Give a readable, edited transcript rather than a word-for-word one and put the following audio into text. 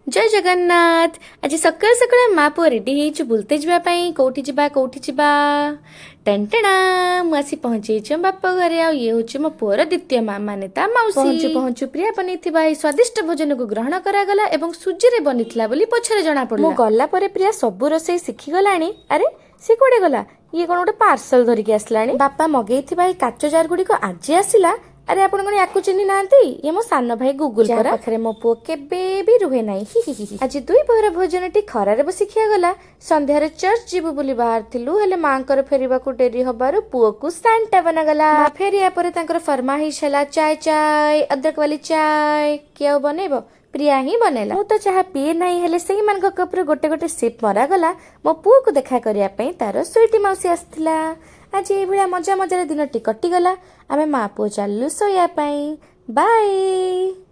जय जगन्नाथ। आज सकाळ सकाळ मा पुଅ रेडी ହେଇଛୁ ବୁଲତେ ଯିବା ପାଇଁ। କୋଉଠି ଯିବା ଟେଣ୍ଟେଣା ମୁଁ ଆସି ପହଞ୍ଚିଯାଇଛି ମୋ ବାପ ଘରେ। ଆଉ ଇଏ ହେଉଛି ମୋ ପୁଅର ଦ୍ୱିତୀୟ ମା ମାନେ ତା ମାଉସୀ। ପହଞ୍ଚୁ ପ୍ରିୟା ବନେଇଥିବା ଏହି ସ୍ୱାଦିଷ୍ଟ ଭୋଜନକୁ ଗ୍ରହଣ କରାଗଲା ଏବଂ ସୁଜିରେ ବନିଥିଲା ବୋଲି ପଛରେ ଜଣା ପଡ଼ିଲା। ମୁଁ ଗଲା ପରେ ପ୍ରିୟା ସବୁ ରୋଷେଇ ଶିଖିଗଲାଣି। ଆରେ ସେ କୁଆଡ଼େ ଗଲା? ଇଏ କ'ଣ ଗୋଟେ ପାର୍ସଲ ଧରିକି ଆସିଲାଣି। ବାପା ମଗେଇଥିବା ଏହି କାଚ ଜାର ଗୁଡ଼ିକ ଆଜି ଆସିଲା। ଆରେ ଆପଣ କ'ଣ ୟାକୁ ଚିହ୍ନି ନାହାନ୍ତି? ଇଏ ମୋ ସାନ ଭାଇ ଗୁଗୁଲ ପରା। ପାଖରେ ମୋ ପୁଅ କେବେ ବି ରୁହେ ନାହିଁ। ଆଜି ଦୁଇ ପହର ଭୋଜନଟି ଖରାରେ ବସି ଖିଆଗଲା। ସନ୍ଧ୍ୟାରେ ଚର୍ଚ୍ଚ ଯିବୁ ବୋଲି ବାହାରିଥିଲୁ, ହେଲେ ମାଙ୍କର ଫେରିବାକୁ ଡେରି ହବାରୁ ପୁଅକୁ ସାଣ୍ଟା ବନାଗଲା। ଫେରିବା ପରେ ତାଙ୍କର ଫରମାଇଶ ହେଲା ଚାय ଅଦରକ ବାଲି ଚାୟ। କିଏ ଆଉ ବନେଇବ? ପ୍ରିୟା ହିଁ ବନେଇଲା। ମୁଁ ତ ଚାହା ପିଏ ନାହିଁ, ହେଲେ ସେଇମାନଙ୍କ କପ୍ରୁ ଗୋଟେ ଗୋଟେ ସିପ୍ ମରାଗଲା ମୋ ପୁଅକୁ ଦେଖା କରିବା ପାଇଁ। ତାର ସୁଇଟି ମାଉସୀ ଆସିଥିଲା। ଆଜି ଏଇଭଳିଆ ମଜା ମଜାରେ ଦିନଟି କଟିଗଲା। ଆମେ ମା ପୁଅ ଚାଲିଲୁ ଶୋଇବା ପାଇଁ। ବାଏ।